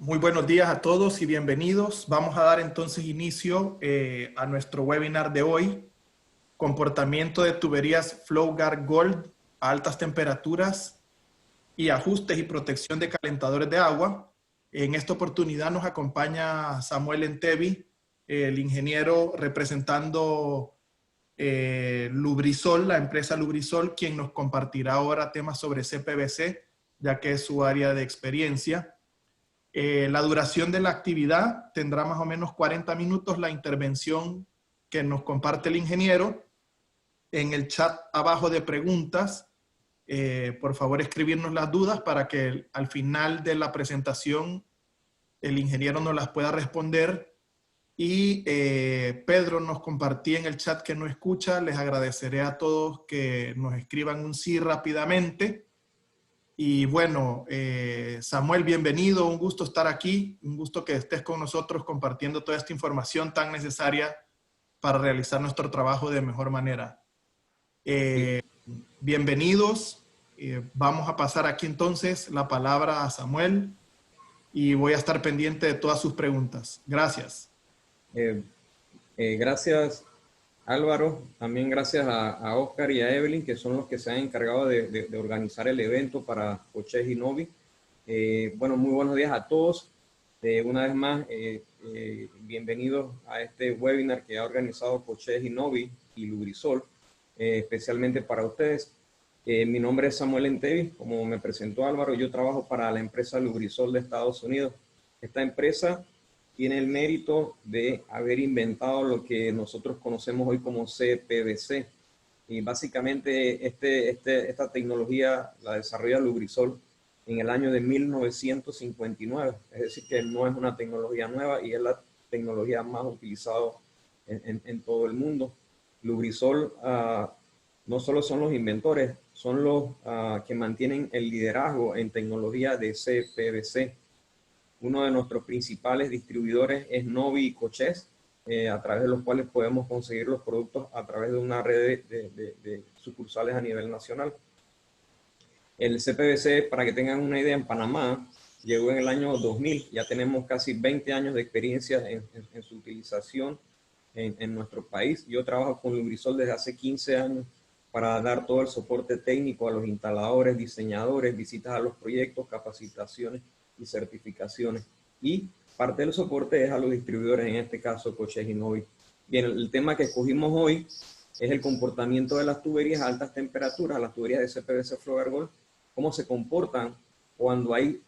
Muy buenos días a todos y bienvenidos. Vamos a dar entonces inicio a nuestro webinar de hoy, comportamiento de tuberías FlowGuard Gold a altas temperaturas y ajustes y protección de calentadores de agua. En esta oportunidad nos acompaña Samuel Entevi, el ingeniero representando Lubrisol, la empresa Lubrisol, quien nos compartirá ahora temas sobre CPVC, ya que es su área de experiencia. La duración de la actividad tendrá más o menos 40 minutos. La intervención que nos comparte el ingeniero en el chat abajo de preguntas. Por favor, escribirnos las dudas para que al final de la presentación el ingeniero nos las pueda responder. Y Pedro nos compartía en el chat que no escucha. Les agradeceré a todos que nos escriban un sí rápidamente. Y bueno, Samuel, bienvenido, un gusto estar aquí, un gusto que estés con nosotros compartiendo toda esta información tan necesaria para realizar nuestro trabajo de mejor manera. Bienvenidos, vamos a pasar aquí entonces la palabra a Samuel y voy a estar pendiente de todas sus preguntas. Gracias. Gracias, Álvaro. También gracias a Oscar y a Evelyn, que son los que se han encargado de organizar el evento para Cochés y Novi. Bueno, muy buenos días a todos. Una vez más, bienvenidos a este webinar que ha organizado Cochés y Novi y Lubrisol, especialmente para ustedes. Mi nombre es Samuel Entevi, como me presentó Álvaro. Yo trabajo para la empresa Lubrisol de Estados Unidos. Esta empresa tiene el mérito de haber inventado lo que nosotros conocemos hoy como CPVC. Y básicamente esta tecnología la desarrolla Lubrisol en el año de 1959. Es decir, que no es una tecnología nueva y es la tecnología más utilizada en todo el mundo. Lubrisol no solo son los inventores, son los que mantienen el liderazgo en tecnología de CPVC. Uno de nuestros principales distribuidores es Novi y Cochés, a través de los cuales podemos conseguir los productos a través de una red de sucursales a nivel nacional. El CPVC, para que tengan una idea, en Panamá llegó en el año 2000. Ya tenemos casi 20 años de experiencia en su utilización en nuestro país. Yo trabajo con Lubrisol desde hace 15 años para dar todo el soporte técnico a los instaladores, diseñadores, visitas a los proyectos, capacitaciones y certificaciones. Y parte del soporte es a los distribuidores, en este caso Cochés y Novi. Bien, el tema que escogimos hoy es el comportamiento de las tuberías a altas temperaturas, las tuberías de CPVC FlowGuard Gold, cómo se comportan cuando hay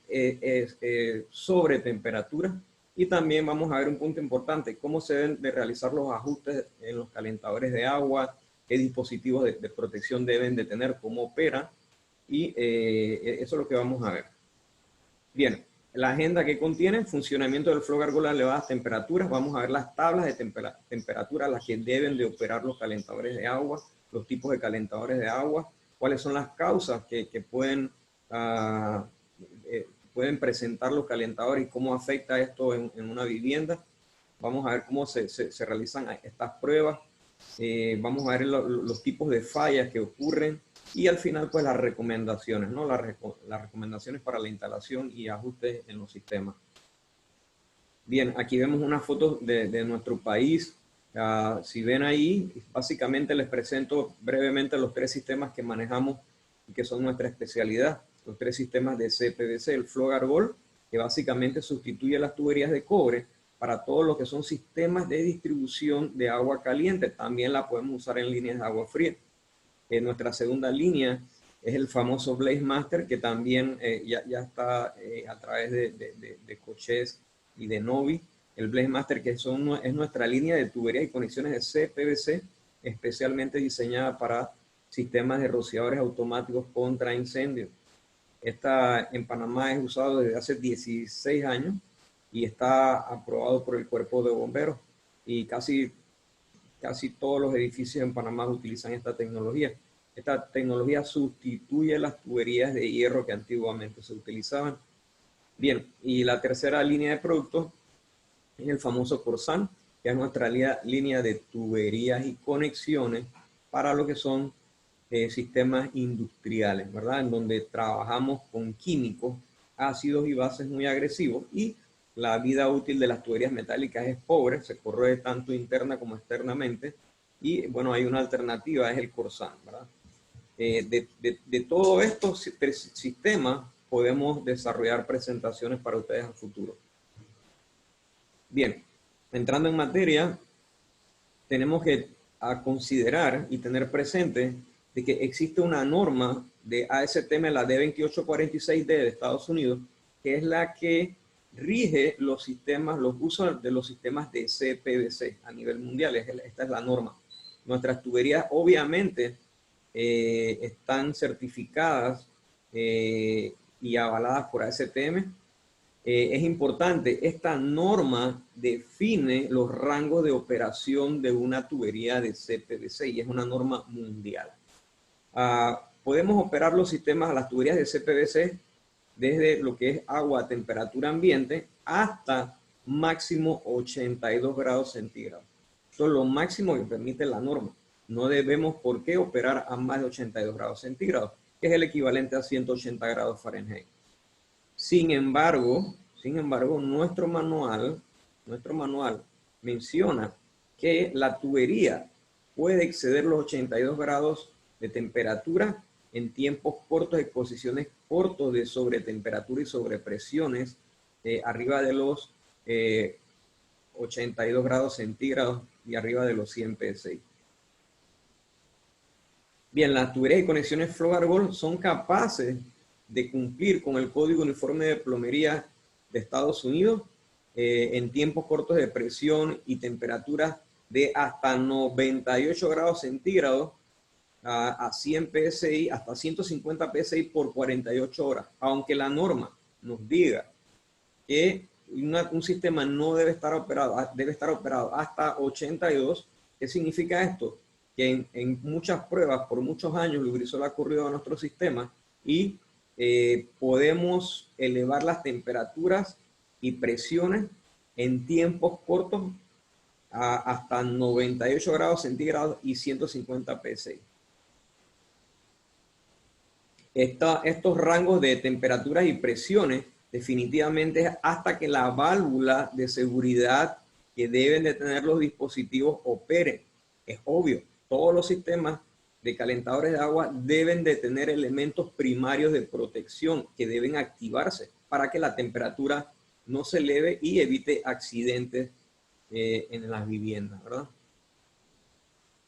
sobretemperatura. Y también vamos a ver un punto importante, cómo se deben de realizar los ajustes en los calentadores de agua, qué dispositivos de protección deben de tener, cómo opera, y eso es lo que vamos a ver. Bien, la agenda que contiene funcionamiento del FlowGuard Gold a elevadas temperaturas. Vamos a ver las tablas de temperatura a las que deben de operar los calentadores de agua, los tipos de calentadores de agua, cuáles son las causas que pueden presentar los calentadores y cómo afecta esto en una vivienda. Vamos a ver cómo se realizan estas pruebas. Vamos a ver los tipos de fallas que ocurren. Y al final, pues las recomendaciones, ¿no? Las recomendaciones para la instalación y ajustes en los sistemas. Bien, aquí vemos una foto de nuestro país. Si ven ahí, básicamente les presento brevemente los tres sistemas que manejamos y que son nuestra especialidad. Los tres sistemas de CPVC, el FlowGuard Gold, que básicamente sustituye las tuberías de cobre para todo lo que son sistemas de distribución de agua caliente. También la podemos usar en líneas de agua fría. Nuestra segunda línea es el famoso Blaze Master, que también ya está a través de Cochés y de Novi. El Blaze Master, que es nuestra línea de tuberías y conexiones de CPVC, especialmente diseñada para sistemas de rociadores automáticos contra incendios. Esta en Panamá es usado desde hace 16 años y está aprobado por el Cuerpo de Bomberos, y casi todos los edificios en Panamá utilizan esta tecnología. Esta tecnología sustituye las tuberías de hierro que antiguamente se utilizaban. Bien, y la tercera línea de productos es el famoso Corsan, que es nuestra línea de tuberías y conexiones para lo que son sistemas industriales, ¿verdad? En donde trabajamos con químicos ácidos y bases muy agresivos y la vida útil de las tuberías metálicas es pobre, se corroe tanto interna como externamente y bueno, hay una alternativa, es el Corsan, ¿verdad? De todos estos sistemas podemos desarrollar presentaciones para ustedes a futuro. Bien, entrando en materia, tenemos que considerar y tener presente de que existe una norma de ASTM, la D2846D de Estados Unidos, que es la que rige los sistemas, los usos de los sistemas de CPVC a nivel mundial. Esta es la norma. Nuestras tuberías obviamente están certificadas y avaladas por ASTM. Es importante, esta norma define los rangos de operación de una tubería de CPVC y es una norma mundial. Podemos operar los sistemas a las tuberías de CPVC desde lo que es agua a temperatura ambiente hasta máximo 82 grados centígrados. Esto es lo máximo que permite la norma. No debemos por qué operar a más de 82 grados centígrados, que es el equivalente a 180 grados Fahrenheit. Sin embargo, nuestro manual menciona que la tubería puede exceder los 82 grados de temperatura en tiempos cortos, exposiciones cortos de sobretemperatura y sobrepresiones arriba de los 82 grados centígrados y arriba de los 100 PSI. Bien, las tuberías y conexiones Flow Argol son capaces de cumplir con el Código Uniforme de Plomería de Estados Unidos en tiempos cortos de presión y temperaturas de hasta 98 grados centígrados a 100 PSI, hasta 150 PSI por 48 horas. Aunque la norma nos diga que un sistema no debe estar operado, debe estar operado hasta 82, ¿qué significa esto? Que en muchas pruebas, por muchos años, Lubrisol ha corrido a nuestro sistema y podemos elevar las temperaturas y presiones en tiempos cortos hasta 98 grados centígrados y 150 PSI. Estos rangos de temperaturas y presiones definitivamente es hasta que la válvula de seguridad que deben de tener los dispositivos opere. Es obvio, todos los sistemas de calentadores de agua deben de tener elementos primarios de protección que deben activarse para que la temperatura no se eleve y evite accidentes en las viviendas, ¿verdad?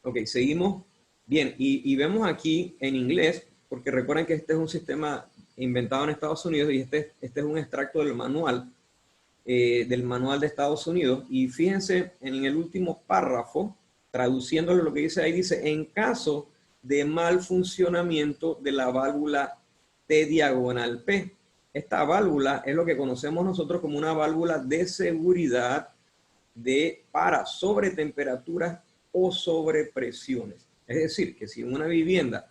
Ok, seguimos. Bien, y vemos aquí en inglés, porque recuerden que este es un sistema inventado en Estados Unidos y este es un extracto del manual de Estados Unidos. Y fíjense en el último párrafo, traduciéndolo lo que dice ahí, dice, en caso de mal funcionamiento de la válvula T/P. Esta válvula es lo que conocemos nosotros como una válvula de seguridad para sobretemperaturas o sobrepresiones. Es decir, que si en una vivienda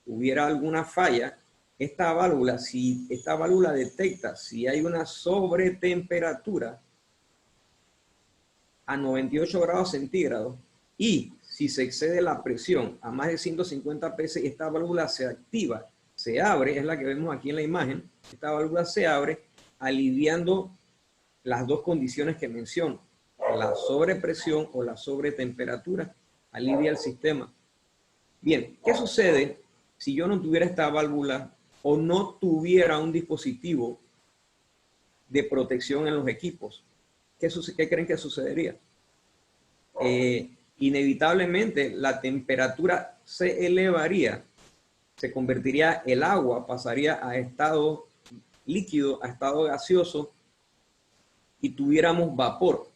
hubiera alguna falla, si esta válvula detecta si hay una sobretemperatura a 98 grados centígrados y si se excede la presión a más de 150 PSI, esta válvula se activa, se abre, es la que vemos aquí en la imagen, esta válvula se abre aliviando las dos condiciones que menciono, la sobrepresión o la sobretemperatura, alivia el sistema. Bien, ¿qué sucede si yo no tuviera esta válvula o no tuviera un dispositivo de protección en los equipos? ¿Qué creen que sucedería? Inevitablemente la temperatura se elevaría, se convertiría el agua, pasaría a estado líquido, a estado gaseoso y tuviéramos vapor.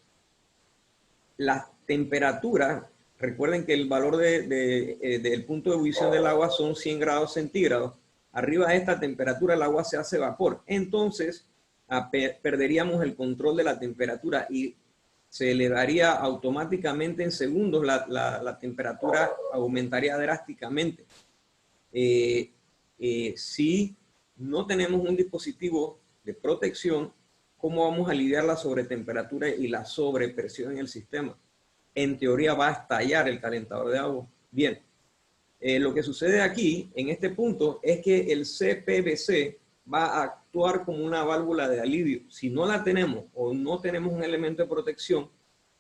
Las temperaturas, recuerden que el valor del punto de ebullición del agua son 100 grados centígrados. Arriba de esta temperatura el agua se hace vapor. Entonces perderíamos el control de la temperatura y se elevaría automáticamente en segundos, la temperatura aumentaría drásticamente. Si no tenemos un dispositivo de protección, ¿cómo vamos a lidiar la sobretemperatura y la sobrepresión en el sistema? En teoría va a estallar el calentador de agua. Bien, lo que sucede aquí, en este punto, es que el CPVC va a actuar como una válvula de alivio. Si no la tenemos o no tenemos un elemento de protección,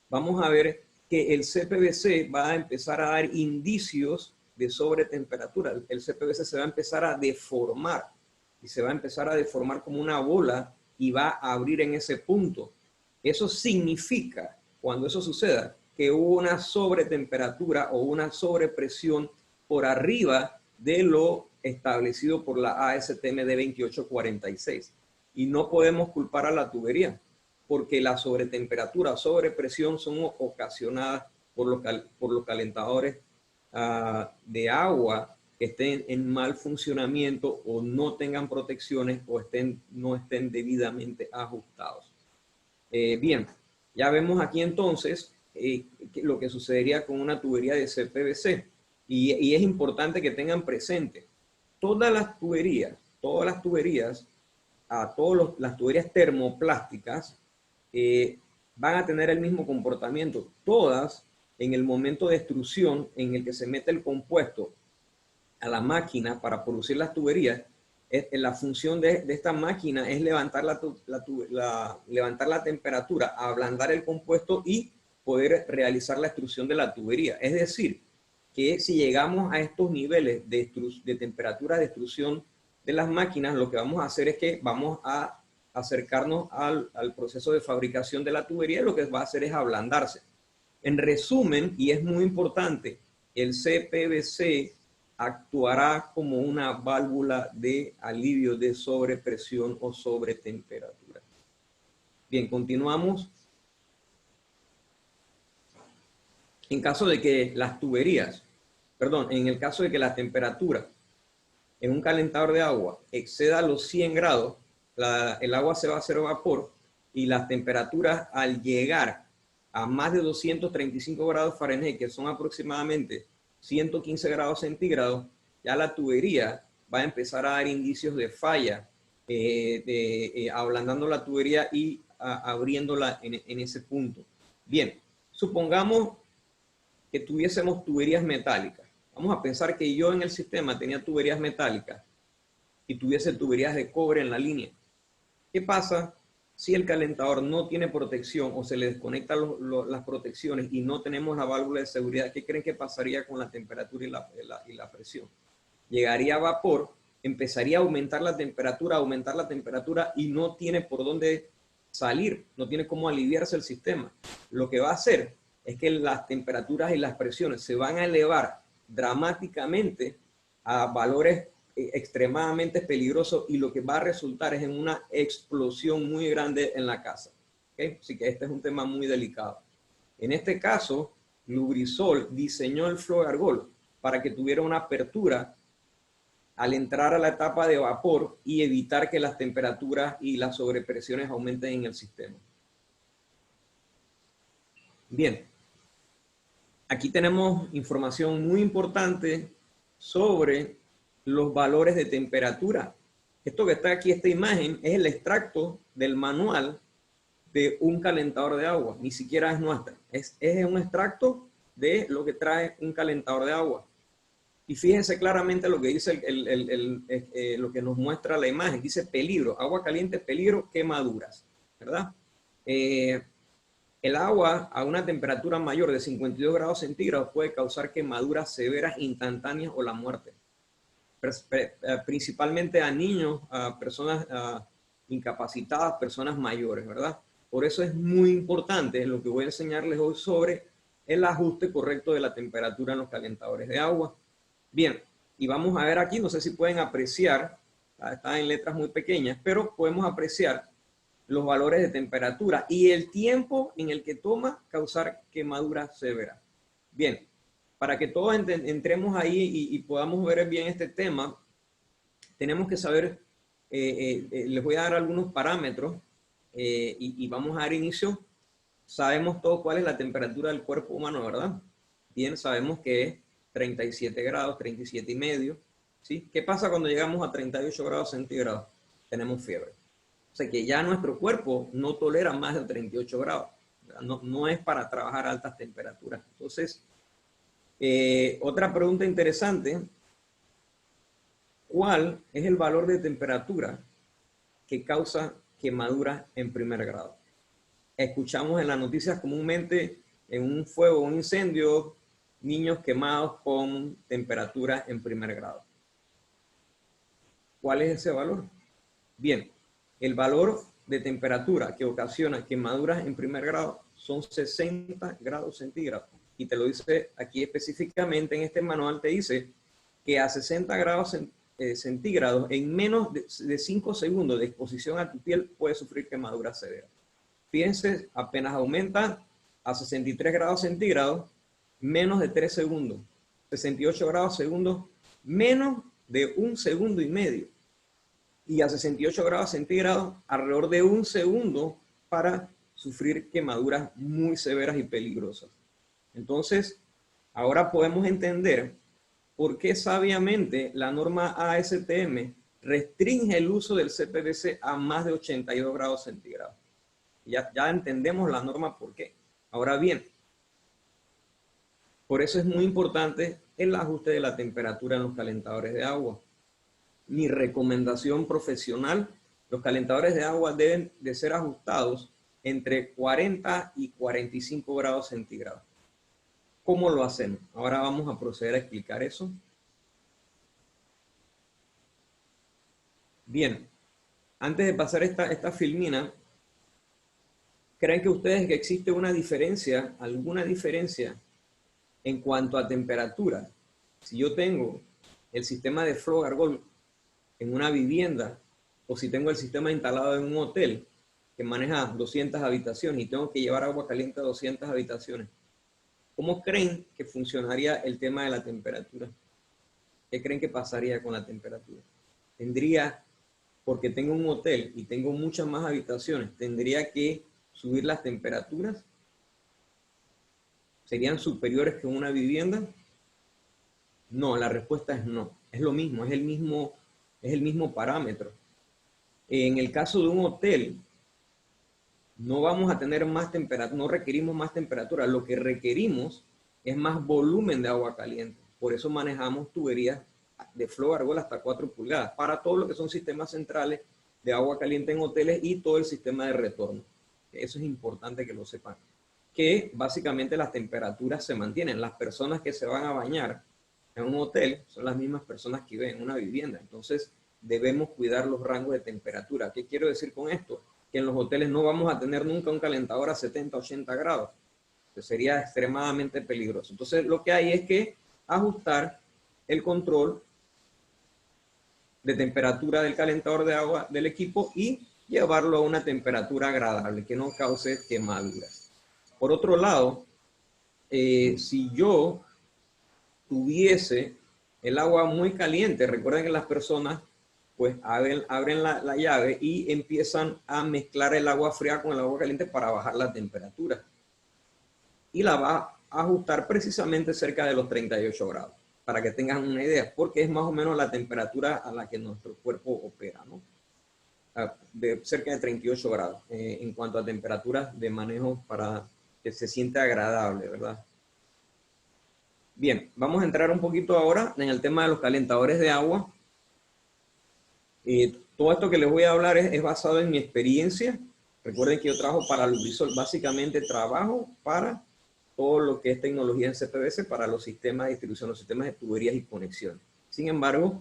vamos a ver que el CPVC va a empezar a dar indicios de sobretemperatura. El CPVC se va a empezar a deformar y se va a empezar a deformar como una bola y va a abrir en ese punto. Eso significa, cuando eso suceda, que hubo una sobretemperatura o una sobrepresión por arriba de lo establecido por la ASTM de 2846. Y no podemos culpar a la tubería, porque la sobretemperatura o sobrepresión son ocasionadas por los calentadores de agua que estén en mal funcionamiento o no tengan protecciones o no estén debidamente ajustados. Bien, ya vemos aquí entonces lo que sucedería con una tubería de CPVC. Y es importante que tengan presente, todas las tuberías, las tuberías termoplásticas van a tener el mismo comportamiento. Todas, en el momento de extrusión en el que se mete el compuesto a la máquina para producir las tuberías, la función de esta máquina es levantar levantar la temperatura, ablandar el compuesto y poder realizar la extrusión de la tubería. Es decir, que si llegamos a estos niveles de temperatura de extrusión de las máquinas, lo que vamos a hacer es que vamos a acercarnos al proceso de fabricación de la tubería, y lo que va a hacer es ablandarse. En resumen, y es muy importante, el CPVC actuará como una válvula de alivio de sobrepresión o sobretemperatura. Bien, continuamos. En caso de que las tuberías, en el caso de que la temperatura en un calentador de agua exceda los 100 grados, el agua se va a hacer vapor y las temperaturas al llegar a más de 235 grados Fahrenheit, que son aproximadamente 115 grados centígrados, ya la tubería va a empezar a dar indicios de falla, ablandando la tubería y abriéndola en ese punto. Bien, supongamos que tuviésemos tuberías metálicas. Vamos a pensar que yo en el sistema tenía tuberías metálicas y tuviese tuberías de cobre en la línea. ¿Qué pasa si el calentador no tiene protección o se le desconectan las protecciones y no tenemos la válvula de seguridad? ¿Qué creen que pasaría con la temperatura y la presión? Llegaría a vapor, empezaría a aumentar la temperatura y no tiene por dónde salir, no tiene cómo aliviarse el sistema. Lo que va a hacer es que las temperaturas y las presiones se van a elevar dramáticamente a valores extremadamente peligrosos, y lo que va a resultar es en una explosión muy grande en la casa. ¿Okay? Así que este es un tema muy delicado. En este caso, Lubrisol diseñó el Flow Argol para que tuviera una apertura al entrar a la etapa de vapor y evitar que las temperaturas y las sobrepresiones aumenten en el sistema. Bien, aquí tenemos información muy importante sobre los valores de temperatura. Esto que está aquí, esta imagen, es el extracto del manual de un calentador de agua. Ni siquiera es nuestra. Es un extracto de lo que trae un calentador de agua. Y fíjense claramente lo que dice lo que nos muestra la imagen. Dice peligro, agua caliente, peligro, quemaduras, ¿verdad? El agua a una temperatura mayor de 52 grados centígrados puede causar quemaduras severas, instantáneas o la muerte. Principalmente a niños, a personas incapacitadas, personas mayores, ¿verdad? Por eso es muy importante lo que voy a enseñarles hoy sobre el ajuste correcto de la temperatura en los calentadores de agua. Bien, y vamos a ver aquí, no sé si pueden apreciar, está en letras muy pequeñas, pero podemos apreciar los valores de temperatura y el tiempo en el que toma causar quemaduras severas. Bien, para que todos entremos ahí y podamos ver bien este tema, tenemos que saber, les voy a dar algunos parámetros y vamos a dar inicio. Sabemos todos cuál es la temperatura del cuerpo humano, ¿verdad? Bien, sabemos que es 37 grados, 37 y medio. ¿Sí? ¿Qué pasa cuando llegamos a 38 grados centígrados? Tenemos fiebre. O sea que ya nuestro cuerpo no tolera más de 38 grados. No es para trabajar a altas temperaturas. Entonces, otra pregunta interesante, ¿cuál es el valor de temperatura que causa quemaduras en primer grado. Escuchamos en las noticias comúnmente en un fuego, un incendio, niños quemados con temperatura en primer grado. ¿Cuál es ese valor? Bien, el valor de temperatura que ocasiona quemaduras en primer grado son 60 grados centígrados. Y te lo dice aquí específicamente en este manual, te dice que a 60 grados centígrados en menos de 5 segundos de exposición a tu piel puedes sufrir quemaduras severas. Fíjense, apenas aumenta a 63 grados centígrados, menos de 3 segundos. 68 grados segundos, menos de 1 segundo y medio. Y a 68 grados centígrados, alrededor de 1 segundo para sufrir quemaduras muy severas y peligrosas. Entonces, ahora podemos entender por qué sabiamente la norma ASTM restringe el uso del CPVC a más de 82 grados centígrados. Ya entendemos la norma por qué. Ahora bien, por eso es muy importante el ajuste de la temperatura en los calentadores de agua. Mi recomendación profesional, los calentadores de agua deben de ser ajustados entre 40 y 45 grados centígrados. ¿Cómo lo hacemos? Ahora vamos a proceder a explicar eso. Bien, antes de pasar esta filmina, ¿creen que ustedes que existe una diferencia, alguna diferencia en cuanto a temperatura? Si yo tengo el sistema de Flow Argol en una vivienda, o si tengo el sistema instalado en un hotel que maneja 200 habitaciones y tengo que llevar agua caliente a 200 habitaciones, ¿cómo creen que funcionaría el tema de la temperatura? ¿Qué creen que pasaría con la temperatura? Porque tengo un hotel y tengo muchas más habitaciones, ¿tendría que subir las temperaturas? ¿Serían superiores que una vivienda? No, la respuesta es no. Es lo mismo, es el mismo parámetro. En el caso de un hotel, no vamos a tener más temperatura, no requerimos más temperatura. Lo que requerimos es más volumen de agua caliente. Por eso manejamos tuberías de Flow Argol hasta 4 pulgadas para todo lo que son sistemas centrales de agua caliente en hoteles y todo el sistema de retorno. Eso es importante que lo sepan. Que básicamente las temperaturas se mantienen. Las personas que se van a bañar en un hotel son las mismas personas que viven en una vivienda. Entonces debemos cuidar los rangos de temperatura. ¿Qué quiero decir con esto? Que en los hoteles no vamos a tener nunca un calentador a 70, 80 grados. Eso sería extremadamente peligroso. Entonces lo que hay es que ajustar el control de temperatura del calentador de agua del equipo y llevarlo a una temperatura agradable que no cause quemaduras. Por otro lado, si yo tuviese el agua muy caliente, recuerden que las personas pues abren la llave y empiezan a mezclar el agua fría con el agua caliente para bajar la temperatura. Y la va a ajustar precisamente cerca de los 38 grados, para que tengan una idea, porque es más o menos la temperatura a la que nuestro cuerpo opera, ¿no? De cerca de 38 grados en cuanto a temperaturas de manejo para que se sienta agradable, ¿verdad? Bien, vamos a entrar un poquito ahora en el tema de los calentadores de agua. Todo esto que les voy a hablar es basado en mi experiencia. Recuerden que yo trabajo para Lubrisol, básicamente trabajo para todo lo que es tecnología en CPVC, para los sistemas de distribución, los sistemas de tuberías y conexiones. Sin embargo,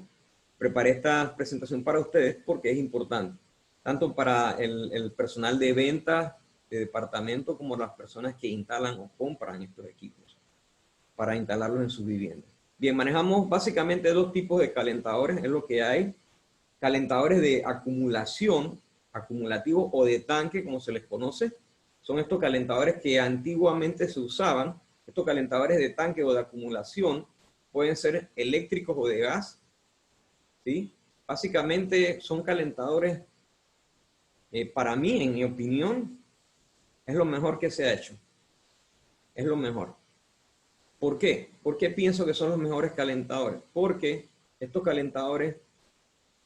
preparé esta presentación para ustedes porque es importante, tanto para el personal de ventas de departamento como las personas que instalan o compran estos equipos para instalarlos en sus viviendas. Bien, manejamos básicamente dos tipos de calentadores, es lo que hay. Calentadores de acumulación, acumulativo o de tanque, como se les conoce. Son estos calentadores que antiguamente se usaban. Estos calentadores de tanque o de acumulación pueden ser eléctricos o de gas, ¿sí? Básicamente son calentadores, para mí, en mi opinión, es lo mejor que se ha hecho. Es lo mejor. ¿Por qué? ¿Por qué pienso que son los mejores calentadores? Porque estos calentadores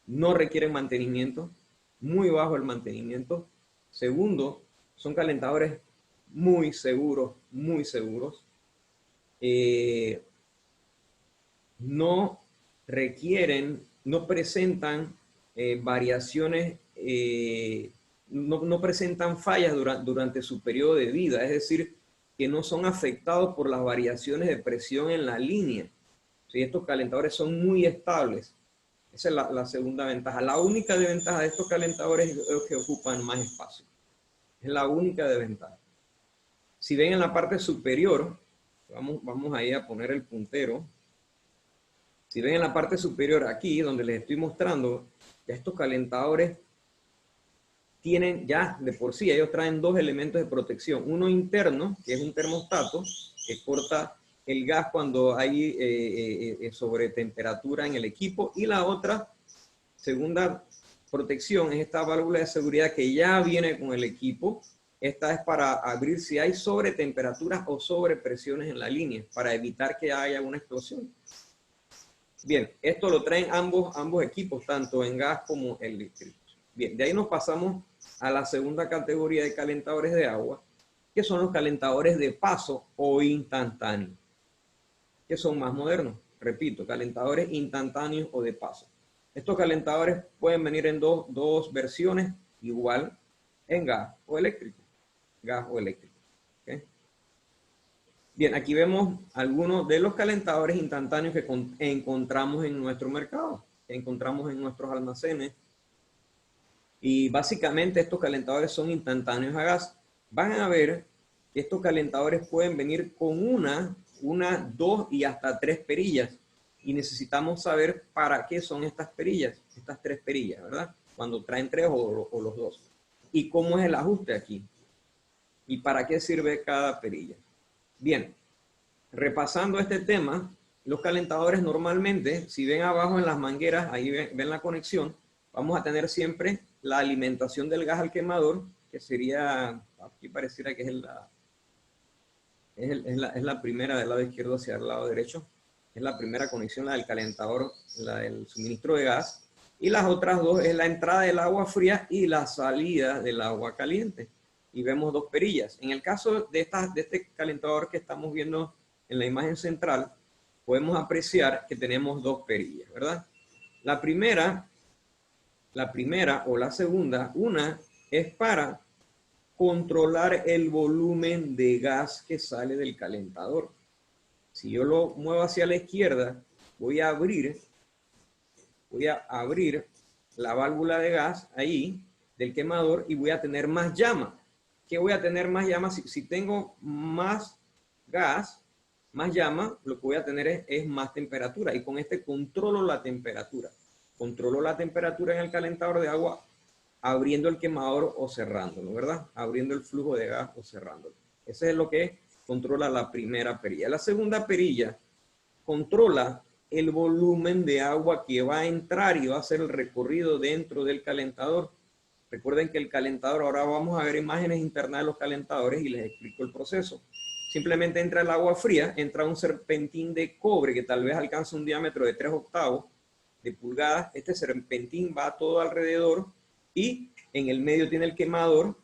no requieren mantenimiento, muy bajo el mantenimiento. Segundo, son calentadores muy seguros, muy seguros. No requieren, no presentan variaciones no presentan fallas durante su periodo de vida, es decir, que no son afectados por las variaciones de presión en la línea. ¿Sí? Estos calentadores son muy estables. Esa es la segunda ventaja. La única desventaja de estos calentadores es que ocupan más espacio. Es la única desventaja. Si ven en la parte superior, vamos ahí a poner el puntero. Si ven en la parte superior aquí, donde les estoy mostrando, ya estos calentadores tienen ya de por sí, ellos traen dos elementos de protección. Uno interno, que es un termostato, que corta el gas cuando hay sobretemperatura en el equipo. Y la otra, segunda protección, es esta válvula de seguridad que ya viene con el equipo. Esta es para abrir si hay sobretemperaturas o sobrepresiones en la línea, para evitar que haya una explosión. Bien, esto lo traen ambos equipos, tanto en gas como eléctrico. Bien, de ahí nos pasamos a la segunda categoría de calentadores de agua, que son los calentadores de paso o instantáneos, que son más modernos. Repito, calentadores instantáneos o de paso. Estos calentadores pueden venir en dos versiones, igual en gas o eléctrico. Gas o eléctrico. ¿Okay? Bien, aquí vemos algunos de los calentadores instantáneos que encontramos en nuestro mercado, que encontramos en nuestros almacenes. Y básicamente estos calentadores son instantáneos a gas. Van a ver que estos calentadores pueden venir con una, dos y hasta tres perillas. Y necesitamos saber para qué son estas perillas, estas tres perillas, ¿verdad? Cuando traen tres o los dos. Y cómo es el ajuste aquí. Y para qué sirve cada perilla. Bien, repasando este tema, los calentadores normalmente, si ven abajo en las mangueras, ahí ven la conexión, vamos a tener siempre la alimentación del gas al quemador, que sería, aquí pareciera que es la primera del lado izquierdo hacia el lado derecho, es la primera conexión, la del calentador, la del suministro de gas, y las otras dos es la entrada del agua fría y la salida del agua caliente. Y vemos dos perillas. En el caso de este calentador que estamos viendo en la imagen central, podemos apreciar que tenemos dos perillas, ¿verdad? La primera o la segunda, una es para controlar el volumen de gas que sale del calentador. Si yo lo muevo hacia la izquierda, voy a abrir la válvula de gas ahí del quemador y voy a tener más llama. ¿Qué voy a tener más llama? Si tengo más gas, más llama, lo que voy a tener es más temperatura. Y con este controlo la temperatura. Controlo la temperatura en el calentador de agua abriendo el quemador o cerrándolo, ¿verdad? Abriendo el flujo de gas o cerrándolo. Ese es lo que controla la primera perilla. La segunda perilla controla el volumen de agua que va a entrar y va a hacer el recorrido dentro del calentador. Recuerden que el calentador, ahora vamos a ver imágenes internas de los calentadores y les explico el proceso. Simplemente entra el agua fría, entra un serpentín de cobre que tal vez alcanza un diámetro de 3 octavos de pulgadas. Este serpentín va todo alrededor y en el medio tiene el quemador,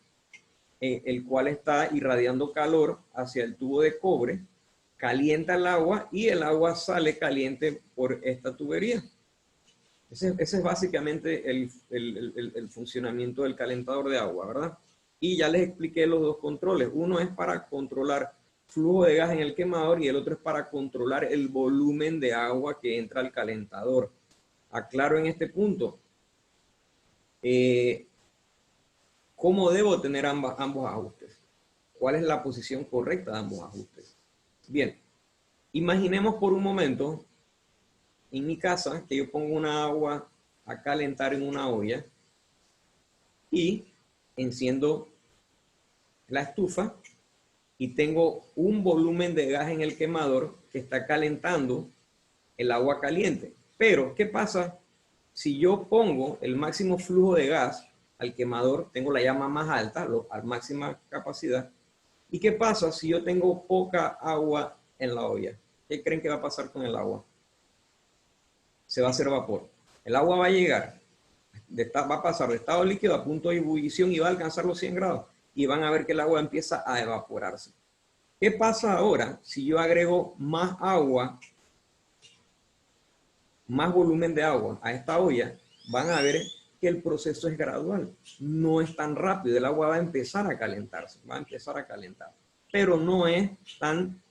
el cual está irradiando calor hacia el tubo de cobre, calienta el agua y el agua sale caliente por esta tubería. Ese es básicamente el funcionamiento del calentador de agua, ¿verdad? Y ya les expliqué los dos controles. Uno es para controlar flujo de gas en el quemador y el otro es para controlar el volumen de agua que entra al calentador. Aclaro en este punto. ¿Cómo debo tener ambos ajustes? ¿Cuál es la posición correcta de ambos ajustes? Bien, imaginemos por un momento en mi casa que yo pongo una agua a calentar en una olla y enciendo la estufa y tengo un volumen de gas en el quemador que está calentando el agua caliente. Pero, ¿qué pasa si yo pongo el máximo flujo de gas al quemador? Tengo la llama más alta, a máxima capacidad. ¿Y qué pasa si yo tengo poca agua en la olla? ¿Qué creen que va a pasar con el agua? Se va a hacer vapor. El agua va a llegar, va a pasar de estado líquido a punto de ebullición y va a alcanzar los 100 grados. Y van a ver que el agua empieza a evaporarse. ¿Qué pasa ahora si yo agrego más agua, más volumen de agua a esta olla? Van a ver que el proceso es gradual, no es tan rápido, el agua va a empezar a calentarse, va a empezar a calentar, pero no es tan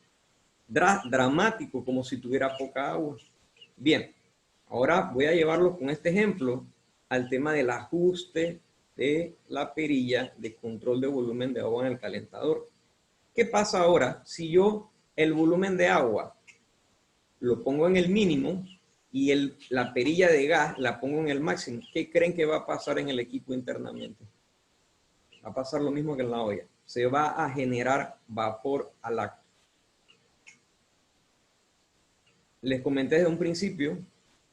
dramático como si tuviera poca agua. Bien, ahora voy a llevarlo con este ejemplo al tema del ajuste de la perilla de control de volumen de agua en el calentador. ¿Qué pasa ahora si yo el volumen de agua lo pongo en el mínimo y la perilla de gas la pongo en el máximo? ¿Qué creen que va a pasar en el equipo internamente? Va a pasar lo mismo que en la olla. Se va a generar vapor al acto. Les comenté desde un principio,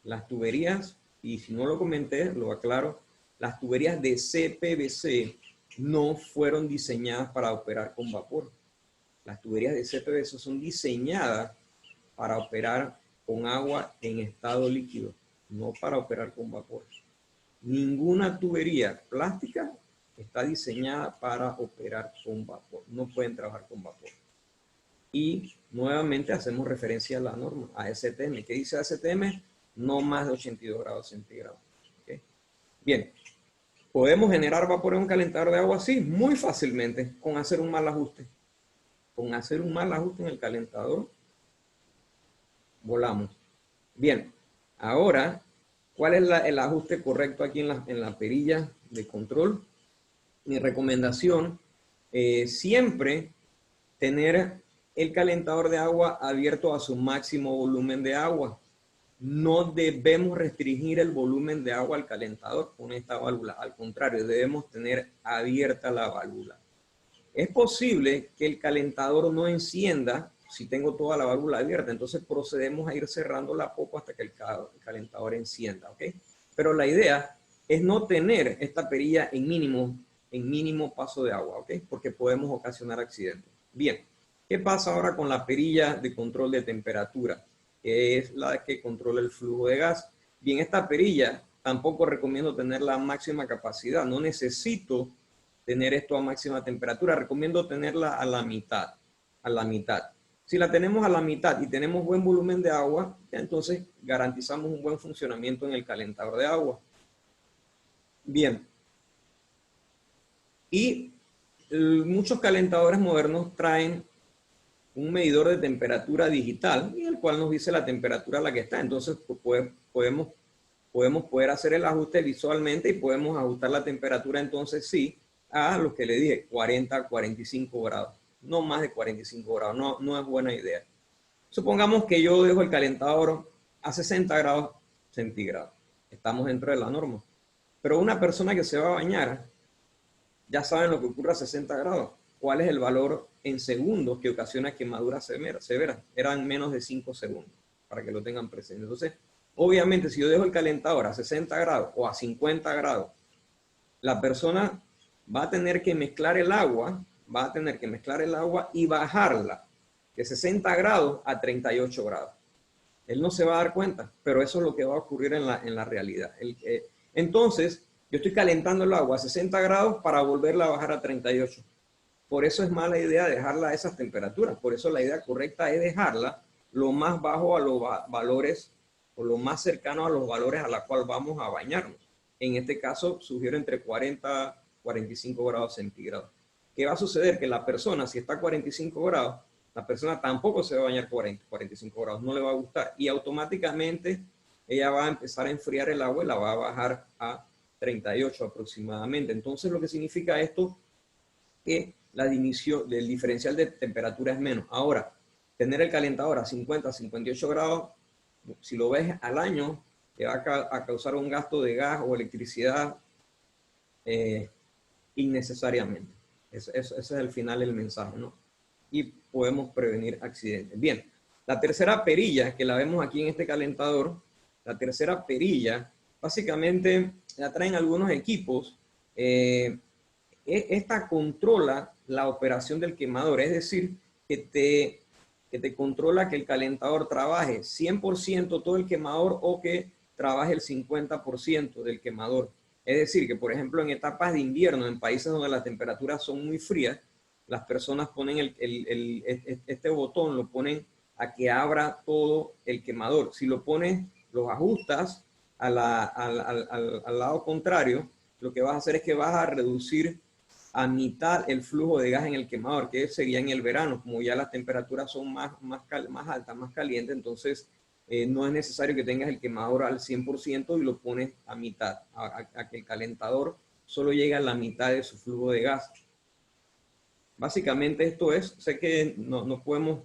las tuberías, y si no lo comenté, lo aclaro, las tuberías de CPVC no fueron diseñadas para operar con vapor. Las tuberías de CPVC son diseñadas para operar con agua en estado líquido, no para operar con vapor. Ninguna tubería plástica está diseñada para operar con vapor. No pueden trabajar con vapor. Y nuevamente hacemos referencia a la norma, a ASTM. ¿Qué dice ASTM? No más de 82 grados centígrados. ¿Okay? Bien, ¿podemos generar vapor en un calentador de agua? Sí, muy fácilmente, con hacer un mal ajuste. Con hacer un mal ajuste en el calentador, volamos. Bien, ahora, ¿cuál es el ajuste correcto aquí en la perilla de control? Mi recomendación, siempre tener el calentador de agua abierto a su máximo volumen de agua. No debemos restringir el volumen de agua al calentador con esta válvula. Al contrario, debemos tener abierta la válvula. Es posible que el calentador no encienda si tengo toda la válvula abierta. Entonces procedemos a ir cerrando la popa hasta que el calentador encienda. ¿Okay? Pero la idea es no tener esta perilla en mínimo paso de agua. ¿Okay? Porque podemos ocasionar accidentes. Bien. ¿Qué pasa ahora con la perilla de control de temperatura? Que es la que controla el flujo de gas. Bien, esta perilla tampoco recomiendo tener la máxima capacidad. No necesito tener esto a máxima temperatura. Recomiendo tenerla a la mitad. A la mitad. Si la tenemos a la mitad y tenemos buen volumen de agua, entonces garantizamos un buen funcionamiento en el calentador de agua. Bien. Y muchos calentadores modernos traen un medidor de temperatura digital, en el cual nos dice la temperatura a la que está. Entonces podemos poder hacer el ajuste visualmente y podemos ajustar la temperatura entonces sí a lo que le dije, 40 a 45 grados. No más de 45 grados, no es buena idea. Supongamos que yo dejo el calentador a 60 grados centígrados. Estamos dentro de la norma. Pero una persona que se va a bañar, ya saben lo que ocurre a 60 grados. ¿Cuál es el valor en segundos que ocasiona quemaduras severas? Eran menos de 5 segundos, para que lo tengan presente. Entonces, obviamente, si yo dejo el calentador a 60 grados o a 50 grados, la persona va a tener que mezclar el agua, y bajarla de 60 grados a 38 grados. Él no se va a dar cuenta, pero eso es lo que va a ocurrir en la realidad. Entonces, yo estoy calentando el agua a 60 grados para volverla a bajar a 38. Por eso es mala idea dejarla a esas temperaturas. Por eso la idea correcta es dejarla lo más bajo a los valores o lo más cercano a los valores a los cuales vamos a bañarnos. En este caso, sugiero entre 40 y 45 grados centígrados. ¿Qué va a suceder? Que la persona, si está a 45 grados, la persona tampoco se va a bañar 45 grados, no le va a gustar. Y automáticamente ella va a empezar a enfriar el agua y la va a bajar a 38 aproximadamente. Entonces, lo que significa esto que la división del diferencial de temperatura es menos. Ahora, tener el calentador a 50, 58 grados, si lo ves al año, te va a causar un gasto de gas o electricidad innecesariamente. Ese es el final del mensaje, ¿no? Y podemos prevenir accidentes. Bien, la tercera perilla que la vemos aquí en este calentador, la tercera perilla, básicamente la traen algunos equipos. Esta controla la operación del quemador, es decir, que te controla que el calentador trabaje 100% todo el quemador o que trabaje el 50% del quemador. Es decir, que por ejemplo en etapas de invierno, en países donde las temperaturas son muy frías, las personas ponen este botón, lo ponen a que abra todo el quemador. Si lo pones, los ajustas al lado contrario, lo que vas a hacer es que vas a reducir a mitad el flujo de gas en el quemador, que sería en el verano, como ya las temperaturas son más altas, más calientes, entonces no es necesario que tengas el quemador al 100% y lo pones a mitad, a que el calentador solo llegue a la mitad de su flujo de gas. Básicamente esto es, sé que no podemos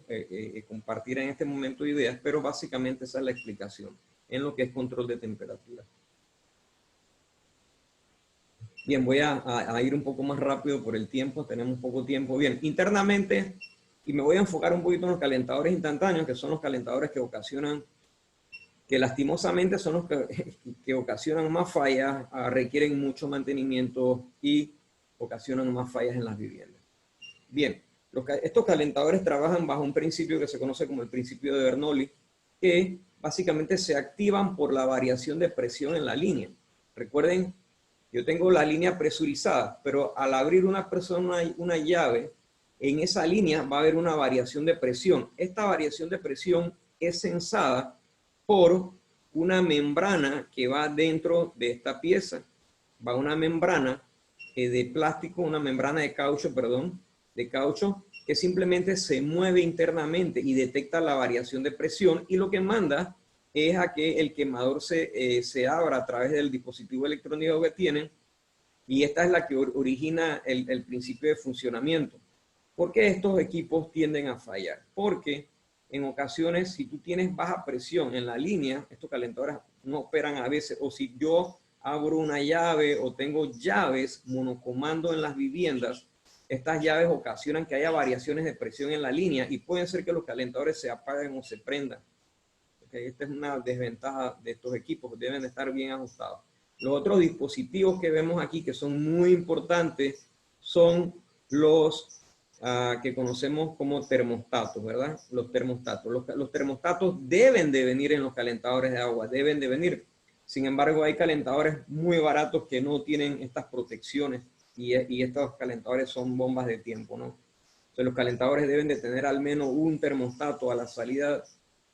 compartir en este momento ideas, pero básicamente esa es la explicación en lo que es control de temperatura. Bien, voy a ir un poco más rápido por el tiempo, tenemos poco tiempo. Bien, internamente, y me voy a enfocar un poquito en los calentadores instantáneos, que son los calentadores que ocasionan, que lastimosamente son los que ocasionan más fallas, requieren mucho mantenimiento y ocasionan más fallas en las viviendas. Bien, estos calentadores trabajan bajo un principio que se conoce como el principio de Bernoulli, que básicamente se activan por la variación de presión en la línea. Recuerden, yo tengo la línea presurizada, pero al abrir una llave, en esa línea va a haber una variación de presión. Esta variación de presión es sensada por una membrana que va dentro de esta pieza. Va una membrana de plástico, una membrana de caucho, perdón, de caucho, que simplemente se mueve internamente y detecta la variación de presión, y lo que manda es a que el quemador se abra a través del dispositivo electrónico que tienen, y esta es la que origina el principio de funcionamiento. ¿Por qué estos equipos tienden a fallar? Porque en ocasiones, si tú tienes baja presión en la línea, estos calentadores no operan a veces, o si yo abro una llave o tengo llaves monocomando en las viviendas, estas llaves ocasionan que haya variaciones de presión en la línea y pueden ser que los calentadores se apaguen o se prendan. Esta es una desventaja de estos equipos, deben de estar bien ajustados. Los otros dispositivos que vemos aquí que son muy importantes son los que conocemos como termostatos, ¿verdad? Los termostatos. Los termostatos deben de venir en los calentadores de agua, deben de venir. Sin embargo, hay calentadores muy baratos que no tienen estas protecciones y estos calentadores son bombas de tiempo, ¿no? Entonces, los calentadores deben de tener al menos un termostato a la salida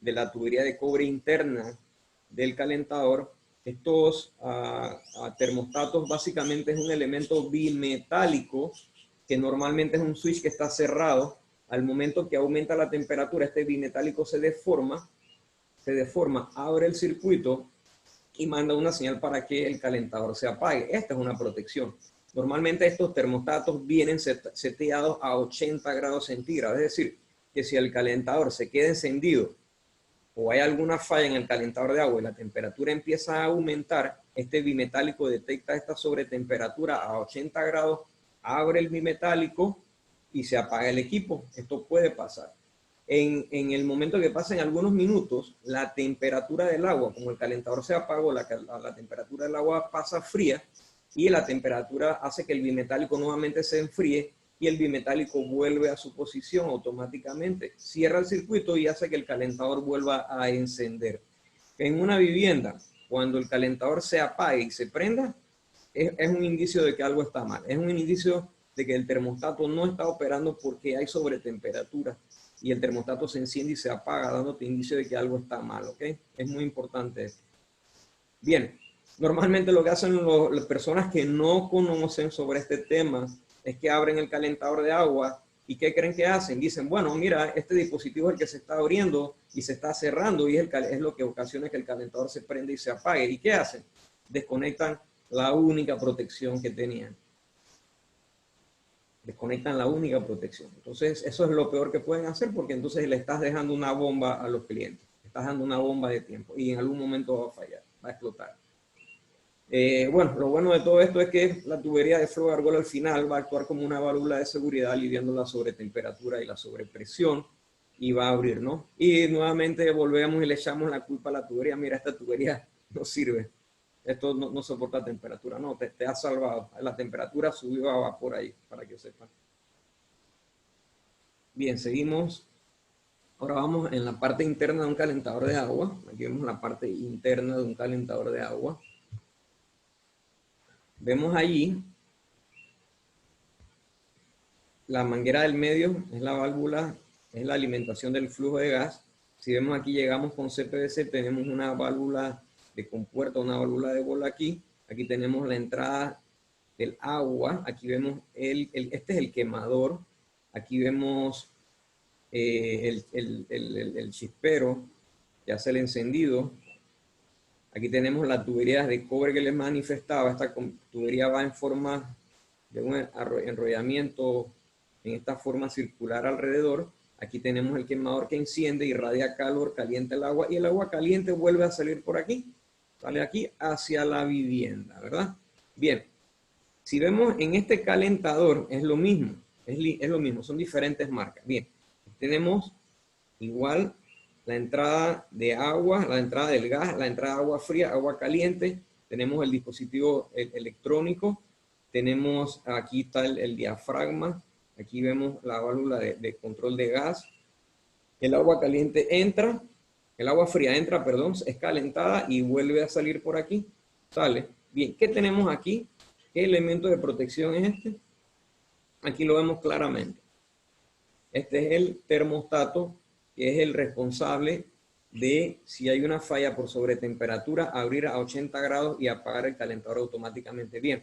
de la tubería de cobre interna del calentador. Estos termostatos básicamente es un elemento bimetálico que normalmente es un switch que está cerrado. Al momento que aumenta la temperatura, este bimetálico se deforma, abre el circuito y manda una señal para que el calentador se apague. Esta es una protección. Normalmente estos termostatos vienen seteados a 80 grados centígrados, es decir, que si el calentador se queda encendido o hay alguna falla en el calentador de agua y la temperatura empieza a aumentar, este bimetálico detecta esta sobretemperatura a 80 grados, abre el bimetálico y se apaga el equipo. Esto puede pasar. En el momento que pasen algunos minutos, la temperatura del agua, como el calentador se apagó, la temperatura del agua pasa fría y la temperatura hace que el bimetálico nuevamente se enfríe y el bimetálico vuelve a su posición automáticamente. Cierra el circuito y hace que el calentador vuelva a encender. En una vivienda, cuando el calentador se apague y se prenda, es un indicio de que algo está mal. Es un indicio de que el termostato no está operando porque hay sobretemperatura y el termostato se enciende y se apaga, dándote indicio de que algo está mal, ¿ok? Es muy importante esto. Bien, normalmente lo que hacen las personas que no conocen sobre este tema es que abren el calentador de agua y ¿qué creen que hacen? Dicen, bueno, mira, este dispositivo es el que se está abriendo y se está cerrando y es lo que ocasiona que el calentador se prenda y se apague. ¿Y qué hacen? Desconectan la única protección que tenían. Desconectan la única protección. Entonces, eso es lo peor que pueden hacer porque entonces le estás dejando una bomba a los clientes. Estás dando una bomba de tiempo y en algún momento va a fallar, va a explotar. Bueno, lo bueno de todo esto es que la tubería de flow de argolla al final va a actuar como una válvula de seguridad lidiando la sobretemperatura y la sobrepresión y va a abrir, ¿no? Y nuevamente volvemos y le echamos la culpa a la tubería. Mira, esta tubería no sirve. Esto no soporta temperatura. No, te ha salvado. La temperatura subió a vapor ahí, para que sepan. Bien, seguimos. Ahora vamos en la parte interna de un calentador de agua. Aquí vemos la parte interna de un calentador de agua. Vemos allí la manguera del medio, es la válvula, es la alimentación del flujo de gas. Si vemos aquí llegamos con CPVC, tenemos una válvula que compuerta una válvula de bola aquí. Aquí tenemos la entrada del agua. Aquí vemos este es el quemador. Aquí vemos el chispero que hace el encendido. Aquí tenemos las tuberías de cobre que les manifestaba. Esta tubería va en forma de un enrollamiento en esta forma circular alrededor. Aquí tenemos el quemador que enciende, irradia calor, calienta el agua y el agua caliente vuelve a salir por aquí. Sale aquí hacia la vivienda, ¿verdad? Bien, si vemos en este calentador es lo mismo, es lo mismo, son diferentes marcas. Bien, tenemos igual la entrada de agua, la entrada del gas, la entrada de agua fría, agua caliente. Tenemos el dispositivo electrónico. Tenemos, aquí está el diafragma. Aquí vemos la válvula de control de gas. El agua caliente entra, el agua fría entra, perdón, es calentada y vuelve a salir por aquí. Sale. Bien, ¿qué tenemos aquí? ¿Qué elemento de protección es este? Aquí lo vemos claramente. Este es el termostato, que es el responsable de, si hay una falla por sobretemperatura, abrir a 80 grados y apagar el calentador automáticamente. Bien,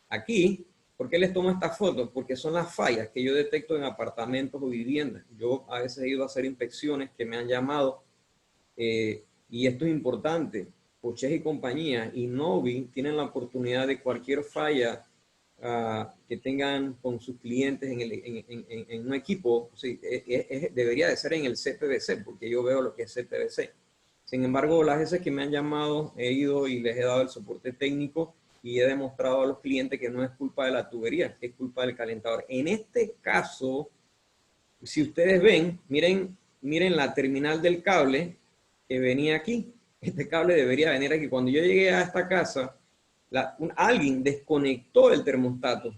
aquí, ¿por qué les tomo estas fotos? Porque son las fallas que yo detecto en apartamentos o viviendas. Yo a veces he ido a hacer inspecciones que me han llamado, y esto es importante. Poches y compañía y Novi tienen la oportunidad de cualquier falla que tengan con sus clientes en un equipo, sí, debería de ser en el CPVC, porque yo veo lo que es CPVC. Sin embargo, las veces que me han llamado, he ido y les he dado el soporte técnico y he demostrado a los clientes que no es culpa de la tubería, que es culpa del calentador. En este caso, si ustedes ven, miren la terminal del cable que venía aquí. Este cable debería venir aquí. Cuando yo llegué a esta casa, alguien desconectó el termostato.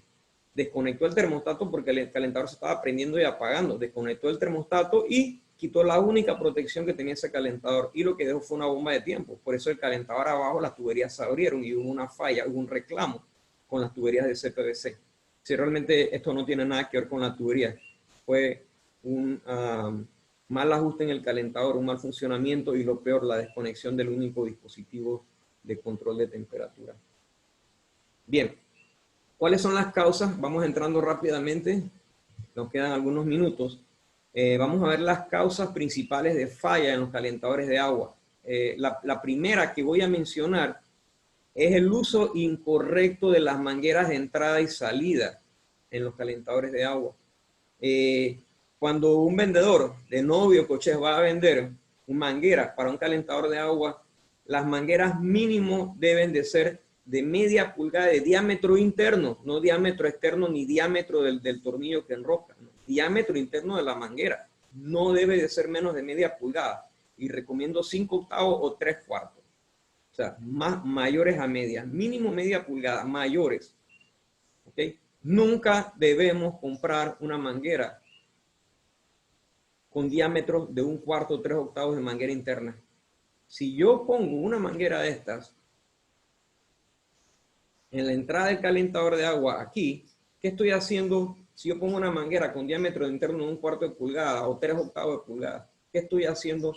Desconectó el termostato porque el calentador se estaba prendiendo y apagando. Desconectó el termostato y quitó la única protección que tenía ese calentador. Y lo que dejó fue una bomba de tiempo. Por eso el calentador abajo, las tuberías se abrieron y hubo una falla, hubo un reclamo con las tuberías de CPVC. Si realmente esto no tiene nada que ver con la tubería, fue un mal ajuste en el calentador, un mal funcionamiento y lo peor, la desconexión del único dispositivo de control de temperatura. Bien, ¿cuáles son las causas? Vamos entrando rápidamente, nos quedan algunos minutos. Vamos a ver las causas principales de falla en los calentadores de agua. La primera que voy a mencionar es el uso incorrecto de las mangueras de entrada y salida en los calentadores de agua. Cuando un vendedor de Novi o Poches va a vender una manguera para un calentador de agua, las mangueras mínimo deben de ser de media pulgada de diámetro interno, no diámetro externo ni diámetro del tornillo que enrosca, no. Diámetro interno de la manguera. No debe de ser menos de media pulgada. Y recomiendo 5/8 o 3/4. O sea, mayores a medias. Mínimo media pulgada, mayores. ¿Ok? Nunca debemos comprar una manguera con diámetro de 1/4 o 3/8 de manguera interna. Si yo pongo una manguera de estas en la entrada del calentador de agua aquí, ¿qué estoy haciendo? Si yo pongo una manguera con diámetro interno de 1/4 de pulgada o 3/8 de pulgada, ¿qué estoy haciendo?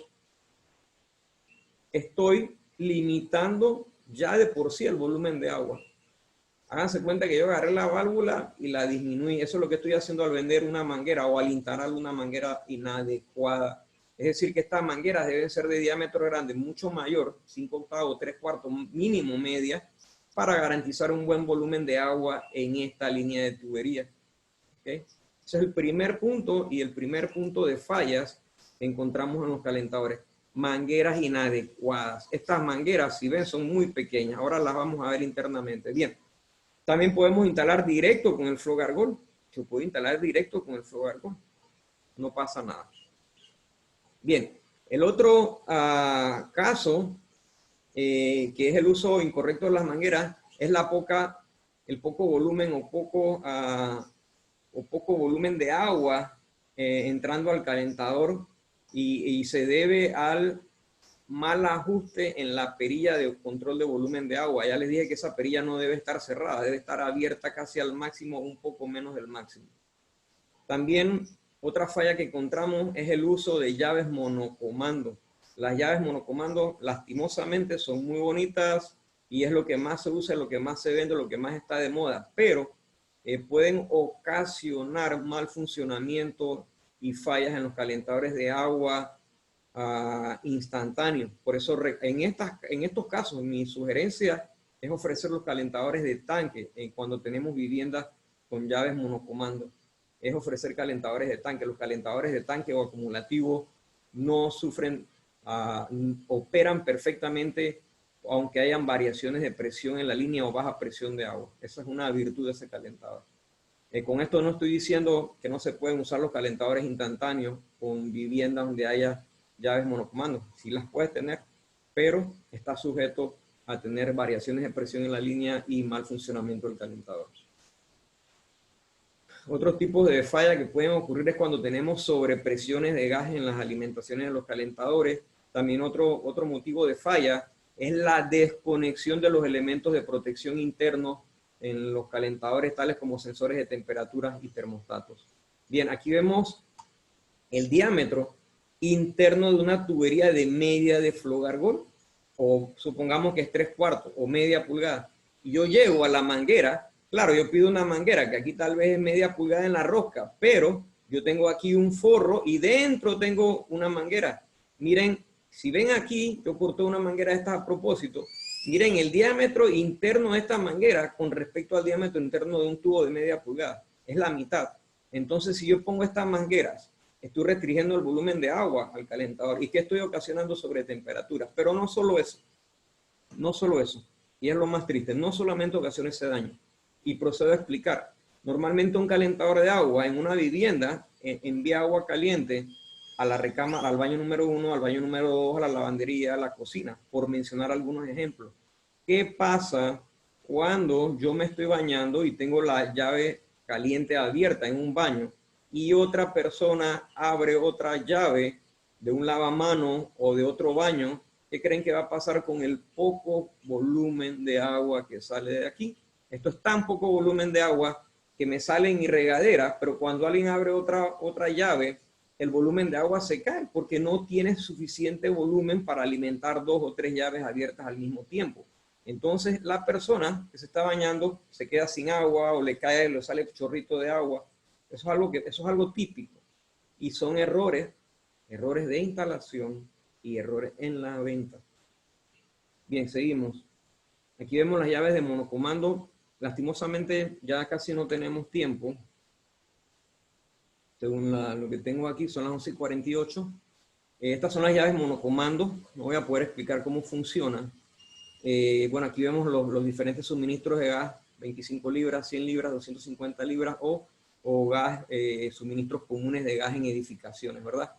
Estoy limitando ya de por sí el volumen de agua. Háganse cuenta que yo agarré la válvula y la disminuí. Eso es lo que estoy haciendo al vender una manguera o al instalar una manguera inadecuada. Es decir, que estas mangueras deben ser de diámetro grande, mucho mayor, 5/8, 3/4, mínimo media, para garantizar un buen volumen de agua en esta línea de tubería. ¿Okay? Ese es el primer punto y el primer punto de fallas que encontramos en los calentadores. Mangueras inadecuadas. Estas mangueras, si ven, son muy pequeñas. Ahora las vamos a ver internamente. Bien. También podemos instalar directo con el Flow Argol. Se puede instalar directo con el Flow Argol. No pasa nada. Bien. El otro caso, que es el uso incorrecto de las mangueras, es el poco volumen o poco volumen de agua entrando al calentador y se debe al mal ajuste en la perilla de control de volumen de agua. Ya les dije que esa perilla no debe estar cerrada, debe estar abierta casi al máximo, un poco menos del máximo. También otra falla que encontramos es el uso de llaves monocomando. Las llaves monocomando, lastimosamente, son muy bonitas y es lo que más se usa, lo que más se vende, lo que más está de moda, pero pueden ocasionar mal funcionamiento y fallas en los calentadores de agua instantáneos. Por eso en estos casos mi sugerencia es ofrecer los calentadores de tanque cuando tenemos viviendas con llaves monocomando. Es ofrecer calentadores de tanque. Los calentadores de tanque o acumulativo no sufren, operan perfectamente aunque hayan variaciones de presión en la línea o baja presión de agua. Esa es una virtud de ese calentador. Con esto no estoy diciendo que no se pueden usar los calentadores instantáneos con viviendas donde haya llaves monocomando. Sí las puedes tener, pero está sujeto a tener variaciones de presión en la línea y mal funcionamiento del calentador. Otros tipos de falla que pueden ocurrir es cuando tenemos sobrepresiones de gas en las alimentaciones de los calentadores. También otro motivo de falla es la desconexión de los elementos de protección internos en los calentadores, tales como sensores de temperaturas y termostatos. Bien, aquí vemos el diámetro interno de una tubería de media de Flow-Argol, o supongamos que es 3/4 o media pulgada, y yo llego a la manguera. Claro, yo pido una manguera que aquí tal vez es media pulgada en la rosca, pero yo tengo aquí un forro y dentro tengo una manguera. Miren, si ven aquí, yo corté una manguera de estas a propósito. Miren el diámetro interno de esta manguera con respecto al diámetro interno de un tubo de media pulgada. Es la mitad. Entonces, si yo pongo estas mangueras, estoy restringiendo el volumen de agua al calentador. ¿Y qué estoy ocasionando sobre temperaturas? Pero no solo eso. No solo eso. Y es lo más triste. No solamente ocasiona ese daño. Y procedo a explicar. Normalmente un calentador de agua en una vivienda envía agua caliente a la recámara, al baño número 1, al baño número 2, a la lavandería, a la cocina, por mencionar algunos ejemplos. ¿Qué pasa cuando yo me estoy bañando y tengo la llave caliente abierta en un baño y otra persona abre otra llave de un lavamanos o de otro baño? ¿Qué creen que va a pasar con el poco volumen de agua que sale de aquí? Esto es tan poco volumen de agua que me sale en mi regadera, pero cuando alguien abre otra llave, el volumen de agua se cae porque no tiene suficiente volumen para alimentar 2 o 3 llaves abiertas al mismo tiempo. Entonces la persona que se está bañando se queda sin agua o le cae, le sale chorrito de agua. Eso es algo típico. Y son errores de instalación y errores en la venta. Bien, seguimos. Aquí vemos las llaves de monocomando. Lastimosamente ya casi no tenemos tiempo. Según lo que tengo aquí, son las 11:48. Estas son las llaves monocomando. No voy a poder explicar cómo funcionan. Bueno, aquí vemos los diferentes suministros de gas, 25 libras, 100 libras, 250 libras o gas, suministros comunes de gas en edificaciones, ¿verdad?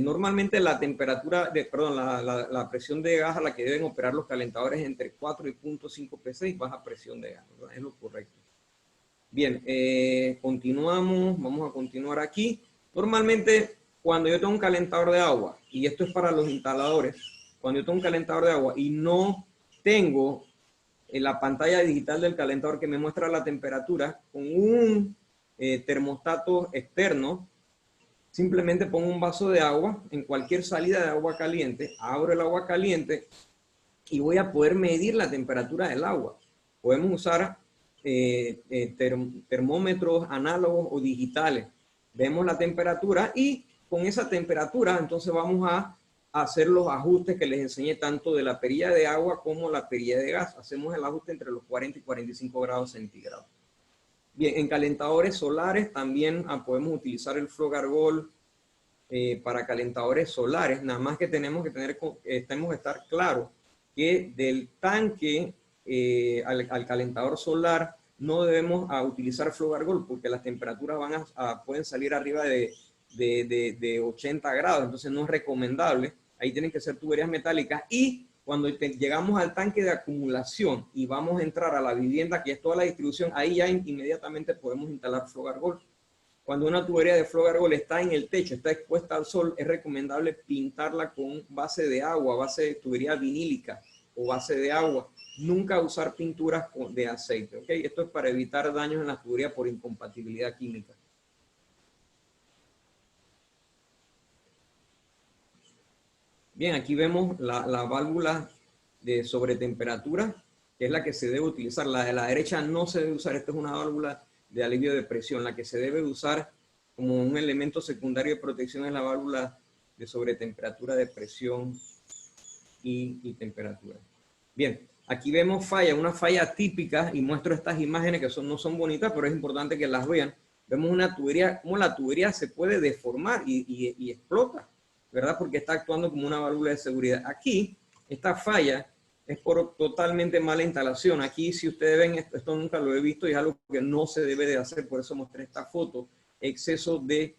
Normalmente la temperatura, la presión de gas a la que deben operar los calentadores es entre 4 y 0.5 psi, baja presión de gas, ¿verdad? Es lo correcto. Bien, continuamos, vamos a continuar aquí. Normalmente, cuando yo tengo un calentador de agua, y esto es para los instaladores, cuando yo tengo un calentador de agua y no tengo en la pantalla digital del calentador que me muestra la temperatura, con un termostato externo, simplemente pongo un vaso de agua en cualquier salida de agua caliente, abro el agua caliente y voy a poder medir la temperatura del agua. Podemos usar termómetros análogos o digitales. Vemos la temperatura y con esa temperatura entonces vamos a hacer los ajustes que les enseñé tanto de la perilla de agua como la perilla de gas. Hacemos el ajuste entre los 40 y 45 grados centígrados. Bien, en calentadores solares también podemos utilizar el Flow-Argol para calentadores solares, nada más que tenemos que estar claros que del tanque al calentador solar no debemos utilizar Flow-Argol porque las temperaturas pueden salir arriba de 80 grados, entonces no es recomendable. Ahí tienen que ser tuberías metálicas y cuando llegamos al tanque de acumulación y vamos a entrar a la vivienda, que es toda la distribución, ahí ya inmediatamente podemos instalar Flow-Argol. Cuando una tubería de Flow-Argol está en el techo, está expuesta al sol, es recomendable pintarla con base de agua, base de tubería vinílica o base de agua. Nunca usar pinturas de aceite, ¿ok? Esto es para evitar daños en la tubería por incompatibilidad química. Bien, aquí vemos la válvula de sobretemperatura, que es la que se debe utilizar. La de la derecha no se debe usar. Esta es una válvula de alivio de presión. La que se debe usar como un elemento secundario de protección es la válvula de sobretemperatura de presión y temperatura. Bien, aquí vemos una falla típica, y muestro estas imágenes que no son bonitas, pero es importante que las vean. Vemos una tubería, cómo la tubería se puede deformar y explota, ¿verdad? Porque está actuando como una válvula de seguridad. Aquí, esta falla es por totalmente mala instalación. Aquí, si ustedes ven, esto nunca lo he visto y es algo que no se debe de hacer, por eso mostré esta foto. Exceso de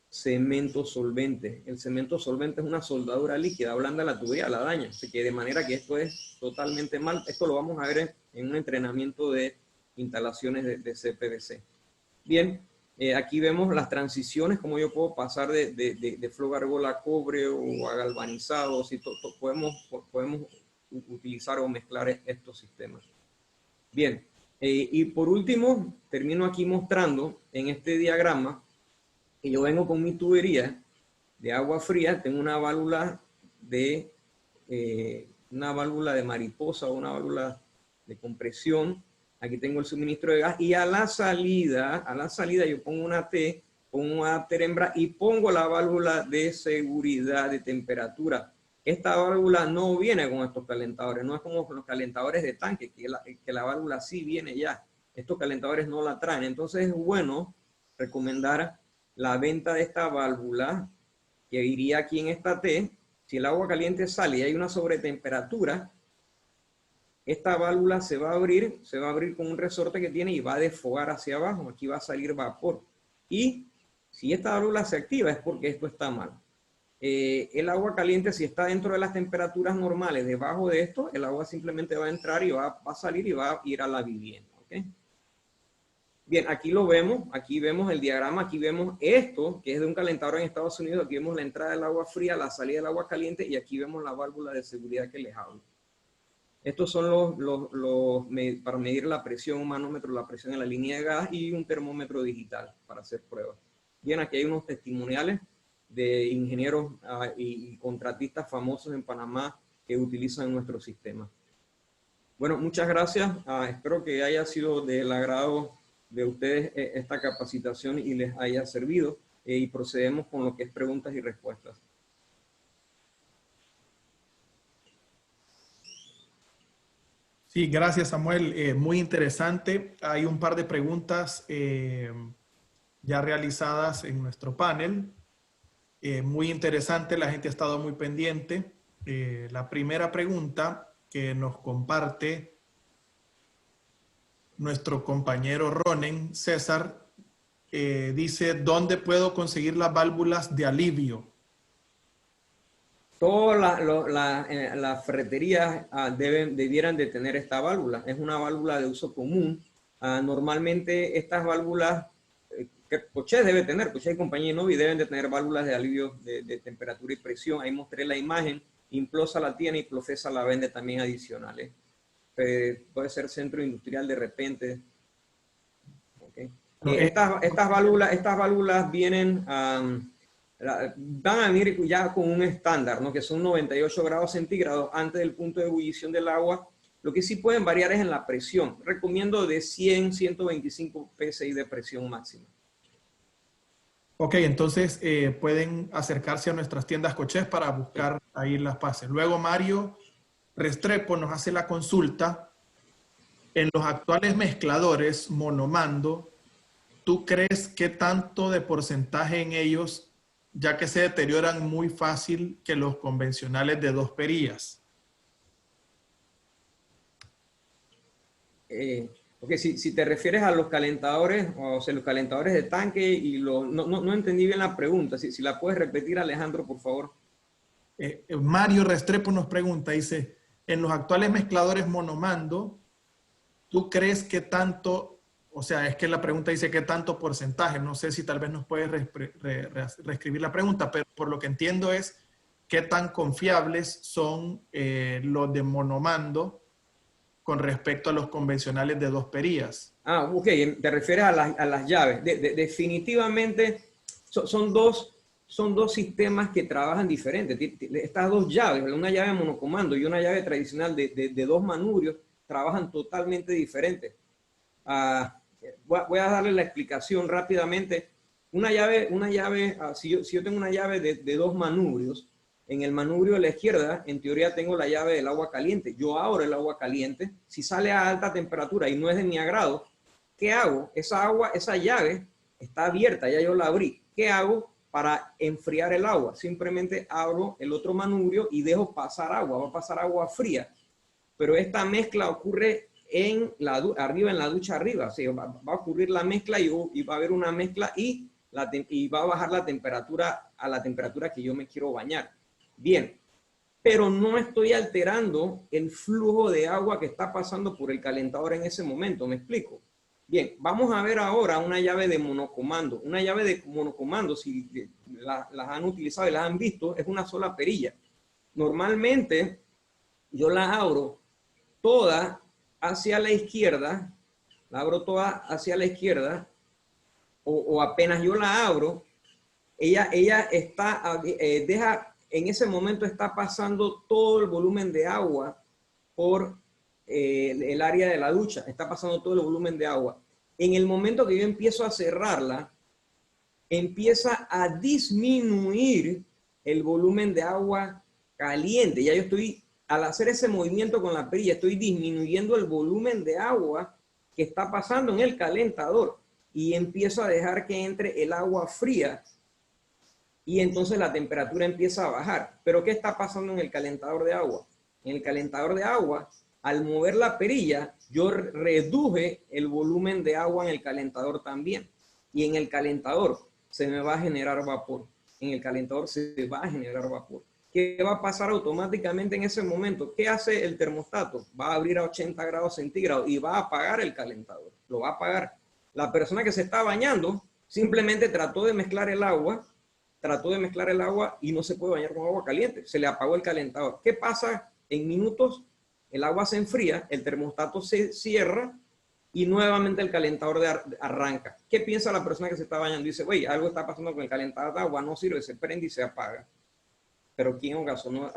cemento solvente. El cemento solvente es una soldadura líquida, ablanda la tubería, la daña. Así que de manera que esto es totalmente mal. Esto lo vamos a ver en un entrenamiento de instalaciones de CPVC. Bien, aquí vemos las transiciones, como yo puedo pasar de flow argola a cobre o a galvanizado, si podemos utilizar o mezclar estos sistemas. Bien, y por último, termino aquí mostrando en este diagrama que yo vengo con mi tubería de agua fría, tengo una válvula de mariposa o una válvula de compresión. Aquí tengo el suministro de gas y a la salida yo pongo una T, pongo un adapter hembra y pongo la válvula de seguridad de temperatura. Esta válvula no viene con estos calentadores, no es como los calentadores de tanque, que la válvula sí viene ya. Estos calentadores no la traen, entonces es bueno recomendar la venta de esta válvula que iría aquí en esta T. Si el agua caliente sale y hay una sobretemperatura, esta válvula se va a abrir con un resorte que tiene y va a desfogar hacia abajo. Aquí va a salir vapor. Y si esta válvula se activa es porque esto está mal. El agua caliente, si está dentro de las temperaturas normales, debajo de esto, el agua simplemente va a entrar y va a salir y va a ir a la vivienda. ¿Okay? Bien, aquí vemos el diagrama, aquí vemos esto, que es de un calentador en Estados Unidos, aquí vemos la entrada del agua fría, la salida del agua caliente, y aquí vemos la válvula de seguridad que les hablo. Estos son para medir la presión, un manómetro, la presión en la línea de gas y un termómetro digital para hacer pruebas. Bien, aquí hay unos testimoniales de ingenieros y contratistas famosos en Panamá que utilizan nuestro sistema. Bueno, muchas gracias. Espero que haya sido del agrado de ustedes esta capacitación y les haya servido. Y procedemos con lo que es preguntas y respuestas. Sí, gracias Samuel. Muy interesante. Hay un par de preguntas ya realizadas en nuestro panel. Muy interesante, la gente ha estado muy pendiente. La primera pregunta que nos comparte nuestro compañero Ronen, César, dice, ¿dónde puedo conseguir las válvulas de alivio? Todas las ferreterías debieran de tener esta válvula. Es una válvula de uso común. Normalmente estas válvulas, Pochet debe tener, Pochet y compañía Novi deben de tener válvulas de alivio de temperatura y presión. Ahí mostré la imagen. Implosa la tiene y Plofesa la vende también adicionales. Puede ser Centro Industrial de repente. Okay. Estas válvulas vienen... van a venir ya con un estándar, ¿no? Que son 98 grados centígrados antes del punto de ebullición del agua. Lo que sí pueden variar es en la presión. Recomiendo de 100, 125 psi de presión máxima. Ok, entonces pueden acercarse a nuestras tiendas Coches para buscar ahí las pases. Luego Mario Restrepo nos hace la consulta. En los actuales mezcladores monomando, ¿tú crees qué tanto de porcentaje en ellos, ya que se deterioran muy fácil que los convencionales de 2 perillas? Ok, si te refieres a los calentadores, o sea, los calentadores de tanque, y no entendí bien la pregunta. Si la puedes repetir, Alejandro, por favor. Mario Restrepo nos pregunta, dice, en los actuales mezcladores monomando, ¿tú crees que tanto, o sea, es que la pregunta dice qué tanto porcentaje, no sé si tal vez nos puedes reescribir la pregunta, pero por lo que entiendo es qué tan confiables son los de monomando con respecto a los convencionales de 2 perillas? Ok, te refieres a las llaves. Definitivamente son dos son dos sistemas que trabajan diferentes. Estas dos llaves, una llave monocomando y una llave tradicional de dos manubrios, trabajan totalmente diferentes. Voy a darle la explicación rápidamente. Una llave, si yo tengo una llave de dos manubrios, en el manubrio de la izquierda, en teoría tengo la llave del agua caliente. Yo abro el agua caliente. Si sale a alta temperatura y no es de mi agrado, ¿qué hago? Esa llave está abierta, ya yo la abrí. ¿Qué hago para enfriar el agua? Simplemente abro el otro manubrio y dejo pasar agua. Va a pasar agua fría. Pero esta mezcla ocurre arriba en la ducha arriba. O sea, va a ocurrir la mezcla y va a haber una mezcla y va a bajar la temperatura a la temperatura que yo me quiero bañar. Bien, pero no estoy alterando el flujo de agua que está pasando por el calentador en ese momento. ¿Me explico? Bien, vamos a ver ahora una llave de monocomando. Una llave de monocomando, si las han utilizado y las han visto, es una sola perilla. Normalmente yo la abro toda hacia la izquierda, o apenas yo la abro, ella está, en ese momento está pasando todo el volumen de agua por el área de la ducha, está pasando todo el volumen de agua. En el momento que yo empiezo a cerrarla, empieza a disminuir el volumen de agua caliente. Ya yo estoy, al hacer ese movimiento con la perilla, estoy disminuyendo el volumen de agua que está pasando en el calentador y empiezo a dejar que entre el agua fría y entonces la temperatura empieza a bajar. Pero ¿qué está pasando en el calentador de agua? En el calentador de agua, al mover la perilla, yo reduje el volumen de agua en el calentador también. Y en el calentador se me va a generar vapor. En el calentador se va a generar vapor. ¿Qué va a pasar automáticamente en ese momento? ¿Qué hace el termostato? Va a abrir a 80 grados centígrados y va a apagar el calentador. Lo va a apagar. La persona que se está bañando simplemente trató de mezclar el agua y no se puede bañar con agua caliente. Se le apagó el calentador. ¿Qué pasa? En minutos el agua se enfría, el termostato se cierra y nuevamente el calentador arranca. ¿Qué piensa la persona que se está bañando? Dice, oye, algo está pasando con el calentador de agua, no sirve, se prende y se apaga. Pero ¿quién ocasionó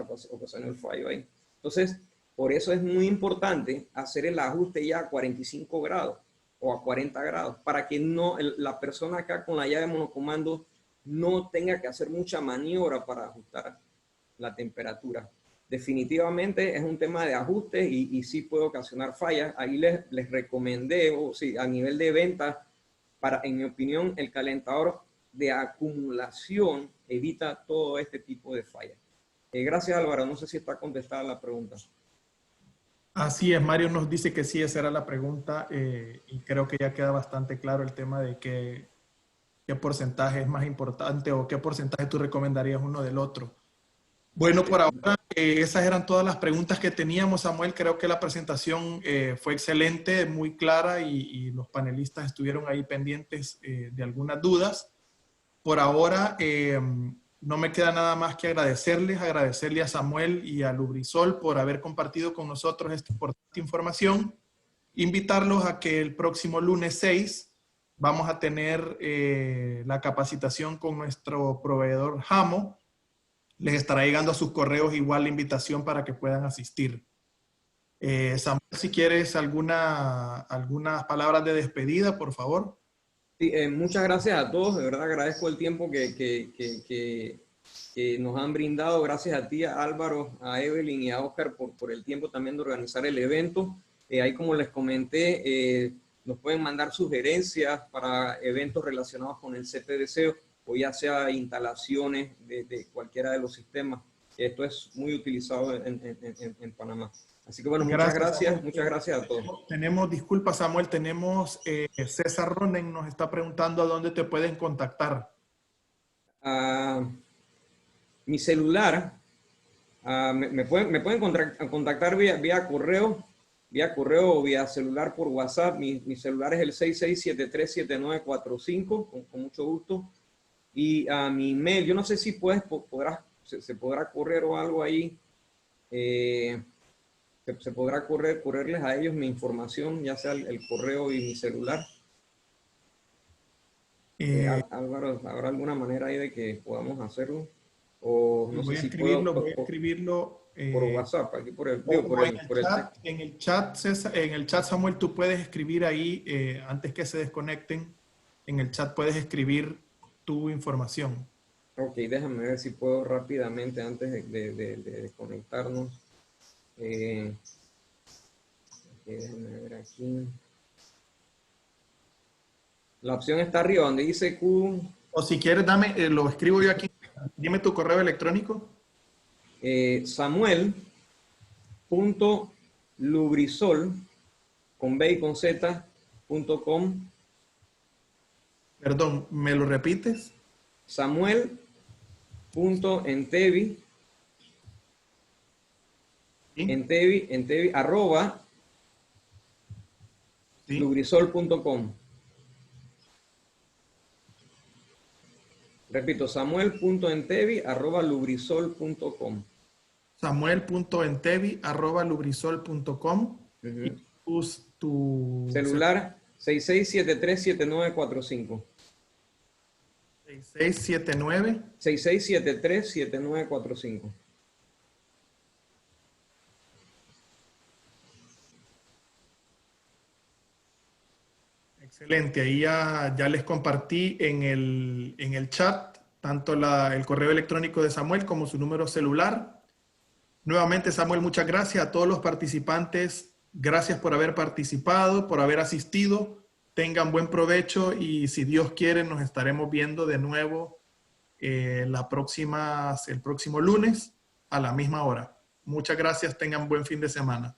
el fallo ahí? Entonces, por eso es muy importante hacer el ajuste ya a 45 grados o a 40 grados, para que la persona acá con la llave monocomando no tenga que hacer mucha maniobra para ajustar la temperatura. Definitivamente es un tema de ajuste y sí puede ocasionar fallas. Ahí les recomendé, a nivel de venta, en mi opinión, el calentador de acumulación evita todo este tipo de fallas. Gracias, Álvaro. No sé si está contestada la pregunta. Así es, Mario nos dice que sí, esa era la pregunta y creo que ya queda bastante claro el tema de qué porcentaje es más importante o qué porcentaje tú recomendarías uno del otro. Bueno, por ahora esas eran todas las preguntas que teníamos, Samuel. Creo que la presentación fue excelente, muy clara y los panelistas estuvieron ahí pendientes de algunas dudas. Por ahora no me queda nada más que agradecerle a Samuel y a Lubrisol por haber compartido con nosotros esta importante información. Invitarlos a que el próximo lunes 6 vamos a tener la capacitación con nuestro proveedor Jamo. Les estará llegando a sus correos igual la invitación para que puedan asistir. Samuel, si quieres algunas palabras de despedida, por favor. Sí, muchas gracias a todos. De verdad agradezco el tiempo que nos han brindado. Gracias a ti, a Álvaro, a Evelyn y a Oscar por el tiempo también de organizar el evento. Ahí, como les comenté, nos pueden mandar sugerencias para eventos relacionados con el CPVC o ya sea instalaciones de cualquiera de los sistemas. Esto es muy utilizado en Panamá. Así que bueno, muchas gracias a todos. Tenemos, disculpa Samuel, tenemos César Ronen nos está preguntando a dónde te pueden contactar. Mi celular, me pueden contactar vía correo o vía celular por WhatsApp. Mi celular es el 66737945, con mucho gusto. Y a mi email, yo no sé si se podrá correr o algo ahí. Se podrá correrles a ellos mi información, ya sea el correo y mi celular. Álvaro, ¿habrá alguna manera ahí de que podamos hacerlo? O no sé si puedo voy a escribirlo. por WhatsApp, aquí por el, digo, O por el texto. en el chat, Samuel, tú puedes escribir ahí, antes que se desconecten, en el chat puedes escribir tu información. Ok, déjame ver si puedo rápidamente antes de desconectarnos. Déjame ver aquí. La opción está arriba donde dice Q. O si quieres, dame, lo escribo yo aquí. Dime tu correo electrónico. Samuel.lubrisol con B y con Z .com. Perdón, ¿me lo repites? Samuel.entevi Sí. entevi arroba Sí. lubrisol.com. Repito, samuel.entevi@lubrisol.com. Samuel.entevi@lubrisol.com. Y tu celular 6673-7945. 6679. 6673-7945. Excelente, ahí ya les compartí en el chat tanto el correo electrónico de Samuel como su número celular. Nuevamente, Samuel, muchas gracias a todos los participantes. Gracias por haber participado, por haber asistido. Tengan buen provecho y si Dios quiere nos estaremos viendo de nuevo el próximo lunes a la misma hora. Muchas gracias, tengan buen fin de semana.